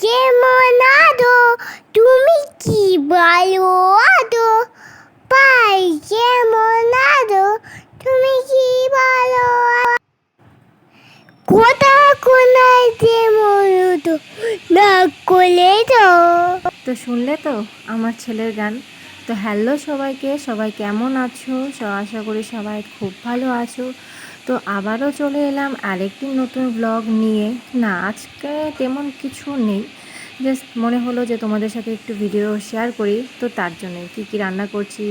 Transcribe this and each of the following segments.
যেমন আদো তুমি কি বলো আদো পাই যেমন আদো তুমি কি বলো কোথা কোনায় যেমন উদো না কোলে তো শুনলে তো আমার ছেলের গান। তো হ্যালো সবাইকে, সবাই কেমন আছো? আশা করি সবাই খুব ভালো আছো। তো আবারও চলে এলাম আরেকটি নতুন ব্লগ নিয়ে। না, আজকে তেমন কিছু নেই, জাস্ট মনে হলো যে তোমাদের সাথে একটু ভিডিও শেয়ার করি। তো তার জন্যে কী রান্না করছি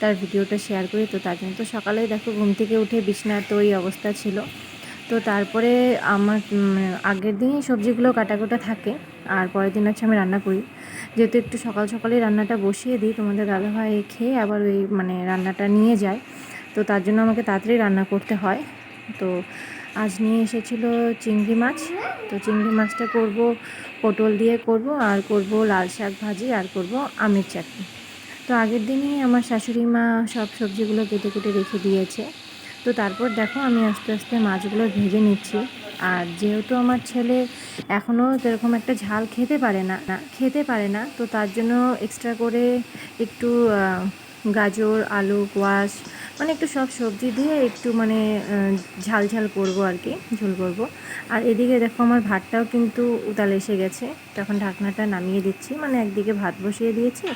তার ভিডিওটা শেয়ার করি। তো তার জন্য তো সকালে দেখো ঘুম থেকে উঠে বিছানার তো এই অবস্থা ছিল। তো তারপরে আমার আগের দিনই সবজিগুলো কাটাকুটা থাকে, আর পরের দিন হচ্ছে আমি রান্না করি। যেহেতু একটু সকাল সকালেই রান্নাটা বসিয়ে দিই, তোমাদের দাদাভাই খেয়ে আবার ওই রান্নাটা নিয়ে যায়, তো তার জন্য আমাকে তাড়াতাড়ি রান্না করতে হয়। তো আজ নিয়ে এসেছিলো চিংড়ি মাছ। তো চিংড়ি মাছটা করব পটল দিয়ে করব, আর করব লাল শাক ভাজি, আর করব আমের চাটনি। তো আগের দিনই আমার শাশুড়ি মা সব সবজিগুলো কেটে কেটে রেখে দিয়েছে। তো তারপর দেখো আমি আস্তে আস্তে মাছগুলো ভেজে নিচ্ছি। আর যেহেতু আমার ছেলে এখনও সেরকম একটা ঝাল খেতে পারে না, তো তার জন্য এক্সট্রা করে একটু গাজর, আলু, কোয়াশ, একটু সব সবজি দিয়ে একটু ঝাল ঝাল করবো আর কি, ঝোল করব। আর এদিকে দেখো আমার ভাতটাও কিন্তু উতাল এসে গেছে। তখন ঢাকনাটা নামিয়ে দিচ্ছি, একদিকে ভাত বসিয়ে দিয়েছি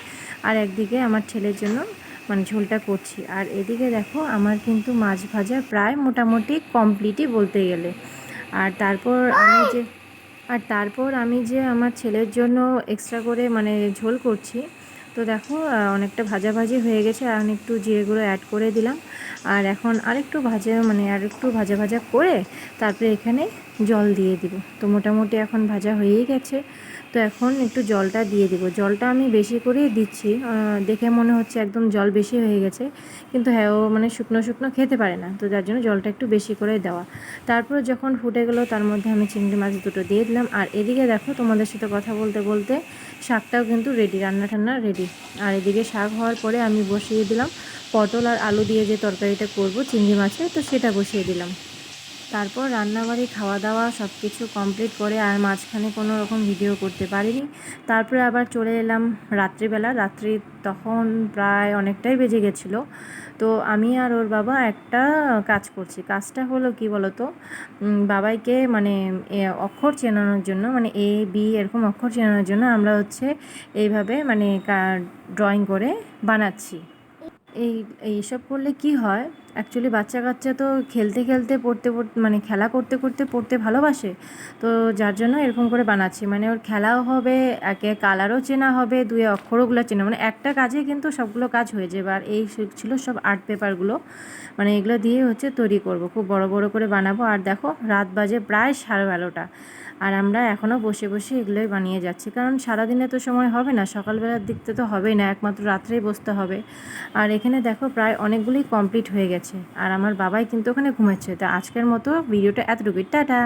আর একদিকে আমার ছেলের জন্য ঝোলটা করছি। আর এদিকে দেখো আমার কিন্তু মাছ ভাজা প্রায় মোটামুটি কমপ্লিটই বলতে গেলে। আর তারপর আমি যে আমার ছেলের জন্য এক্সট্রা করে ঝোল করছি। তো দেখো অনেকটা ভাজাভাজি হয়ে গেছে, আর একটু জিরে গুঁড়ো অ্যাড করে দিলাম। আর এখন আরেকটু ভাজা ভাজা করে তারপরে এখানে জল দিয়ে দিব। তো মোটামুটি এখন ভাজা হয়েই গেছে। তো এখন একটু জলটা দিয়ে দিব। জলটা আমি বেশি করেই দিচ্ছি, দেখে মনে হচ্ছে একদম জল বেশি হয়ে গেছে, কিন্তু হ্যাঁ ও শুকনো শুকনো খেতে পারে না, তো যার জন্য জলটা একটু বেশি করে দেওয়া। তারপর যখন ফুটে গেলো তার মধ্যে আমি চিংড়ি মাছ দুটো দিয়ে দিলাম। আর এদিকে দেখো তোমাদের সাথে কথা বলতে বলতে শাকটাও কিন্তু রেডি, রান্না টান্না রেডি। আর এদিকে শাক হওয়ার পরে আমি বসিয়ে দিলাম পটল আর আলু দিয়ে যে তরকারিটা করব চিংড়ি মাছের, তো সেটা বসিয়ে দিলাম। তারপর রান্নাবাড়ি খাওয়া দাওয়া সব কিছু কমপ্লিট করে আর মাঝখানে কোনো রকম ভিডিও করতে পারিনি। তারপরে আবার চলে এলাম রাত্রি তখন প্রায় অনেকটাই বেজে গেছিলো। তো আমি আর ওর বাবা একটা কাজ করছি। কাজটা হলো কি বলতো, বাবাইকে অক্ষর চেনানোর জন্য, এ বি এরকম অক্ষর চেনানোর জন্য আমরা হচ্ছে এইভাবে ড্রয়িং করে বানাচ্ছি। এইসব করলে কি হয়, অ্যাকচুয়ালি বাচ্চা কাচ্চা তো খেলতে খেলতে পড়তে খেলা করতে করতে পড়তে ভালোবাসে। তো যার জন্য এরকম করে বানাচ্ছি, ওর খেলাও হবে, একে কালারও চেনা হবে, দুয়ে অক্ষরগুলো চেনা, একটা কাজে কিন্তু সবগুলো কাজ হয়ে যাবে। আর এই ছিল সব আর্ট পেপারগুলো, এগুলো দিয়ে হচ্ছে তৈরি করব, খুব বড় বড় করে বানাবো। আর দেখো রাত বাজে প্রায় 11:30, আর আমরা এখনও বসে বসে এগুলোই বানিয়ে যাচ্ছি, কারণ সারাদিনে তো সময় হবে না, সকালবেলার দিকতে তো হবেই না, একমাত্র রাত্রেই বসতে হবে। আর এখানে দেখো প্রায় অনেকগুলোই কমপ্লিট হয়ে গেছে, আর আমার বাবাই কিন্তু ওখানে ঘুমাচ্ছে। তো আজকের মতো ভিডিওটা এতটুকুই, টাটা।